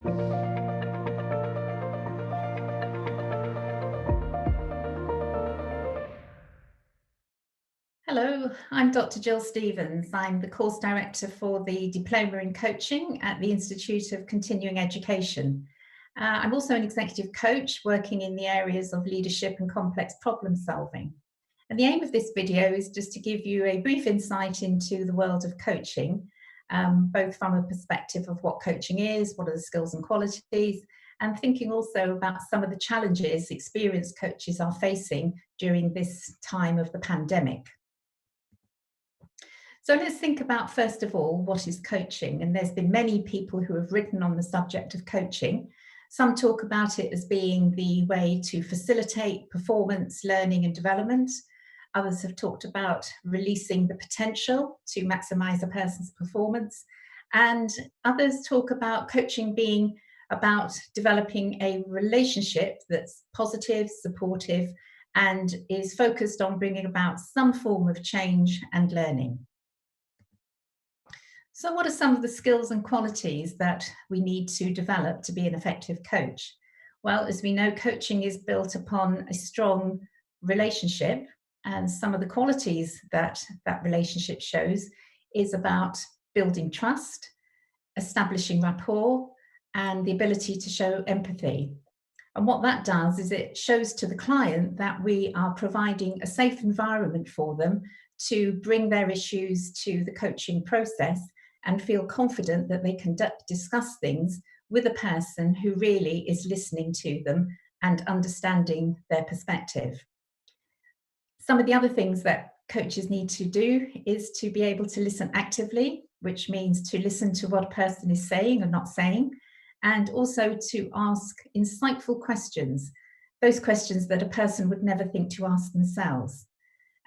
Hello, I'm Dr Gill Stevens. I'm the course director for the Diploma in Coaching at the Institute of Continuing Education. I'm also an executive coach working in the areas of leadership and complex problem solving. And the aim of this video is just to give you a brief insight into the world of coaching, both from a perspective of what coaching is, what are the skills and qualities, and thinking also about some of the challenges experienced coaches are facing during this time of the pandemic. So let's think about, first of all, what is coaching? And there's been many people who have written on the subject of coaching. Some talk about it as being the way to facilitate performance, learning and development. Others have talked about releasing the potential to maximize a person's performance. And others talk about coaching being about developing a relationship that's positive, supportive, and is focused on bringing about some form of change and learning. So what are some of the skills and qualities that we need to develop to be an effective coach? Well, as we know, coaching is built upon a strong relationship, and some of the qualities that that relationship shows is about building trust, establishing rapport, and the ability to show empathy. And what that does is it shows to the client that we are providing a safe environment for them to bring their issues to the coaching process and feel confident that they can discuss things with a person who really is listening to them and understanding their perspective. Some of the other things that coaches need to do is to be able to listen actively, which means to listen to what a person is saying or not saying, and also to ask insightful questions, those questions that a person would never think to ask themselves.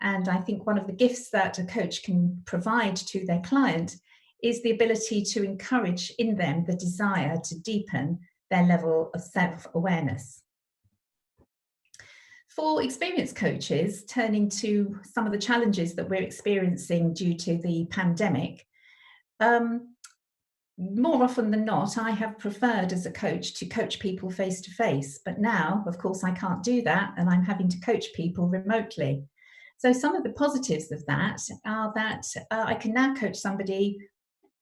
And I think one of the gifts that a coach can provide to their client is the ability to encourage in them the desire to deepen their level of self-awareness. For experienced coaches, turning to some of the challenges that we're experiencing due to the pandemic, more often than not, I have preferred as a coach to coach people face to face, but now, of course, I can't do that and I'm having to coach people remotely. So some of the positives of that are that I can now coach somebody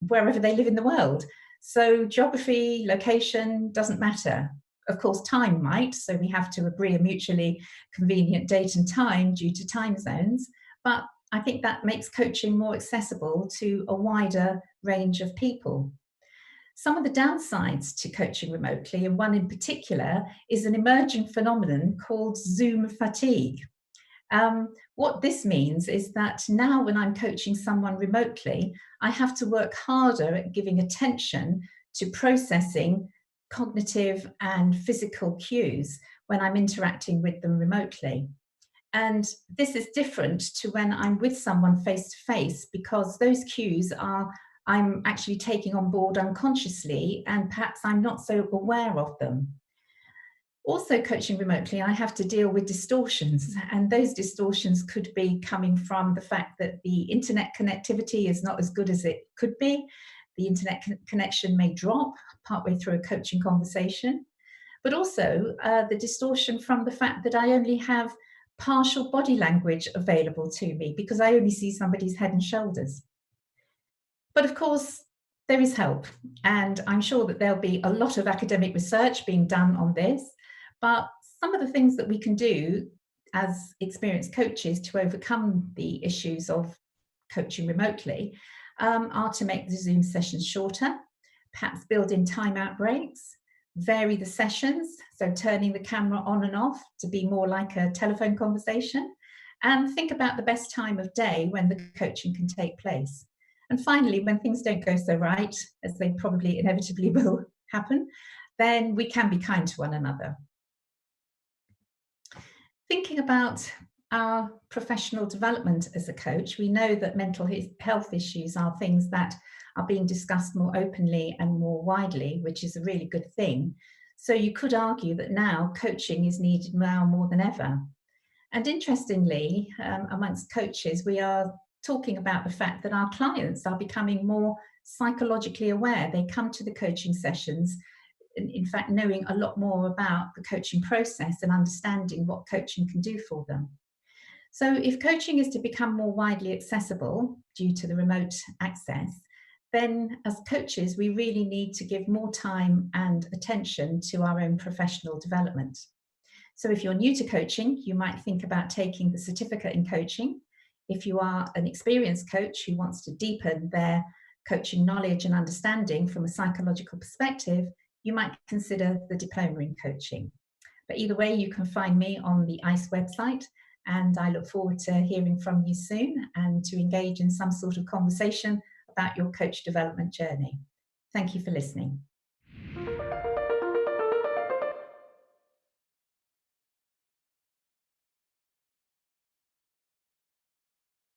wherever they live in the world. So geography, location doesn't matter. Of course, time might, so we have to agree a mutually convenient date and time due to time zones, but I think that makes coaching more accessible to a wider range of people. Some of the downsides to coaching remotely, and one in particular, is an emerging phenomenon called Zoom fatigue. What this means is that now when I'm coaching someone remotely, I have to work harder at giving attention to processing cognitive and physical cues when I'm interacting with them remotely. And this is different to when I'm with someone face to face, because those cues I'm actually taking on board unconsciously, and perhaps I'm not so aware of them. Also, coaching remotely, I have to deal with distortions, and those distortions could be coming from the fact that the internet connectivity is not as good as it could be. The internet connection may drop partway through a coaching conversation, but also the distortion from the fact that I only have partial body language available to me because I only see somebody's head and shoulders. But of course, there is help, and I'm sure that there'll be a lot of academic research being done on this. But some of the things that we can do as experienced coaches to overcome the issues of coaching remotely are to make the Zoom sessions shorter, perhaps build in timeout breaks, vary the sessions, so turning the camera on and off to be more like a telephone conversation, and think about the best time of day when the coaching can take place. And finally, when things don't go so right, as they probably inevitably will happen, then we can be kind to one another. Thinking about our professional development as a coach, we know that mental health issues are things that are being discussed more openly and more widely, which is a really good thing. So you could argue that now coaching is needed now more than ever. And interestingly, amongst coaches, we are talking about the fact that our clients are becoming more psychologically aware. They come to the coaching sessions in fact, knowing a lot more about the coaching process and understanding what coaching can do for them. So if coaching is to become more widely accessible due to the remote access, then as coaches, we really need to give more time and attention to our own professional development. So if you're new to coaching, you might think about taking the certificate in coaching. If you are an experienced coach who wants to deepen their coaching knowledge and understanding from a psychological perspective, you might consider the diploma in coaching. But either way, you can find me on the ICE website, and I look forward to hearing from you soon and to engage in some sort of conversation about your coach development journey. Thank you for listening.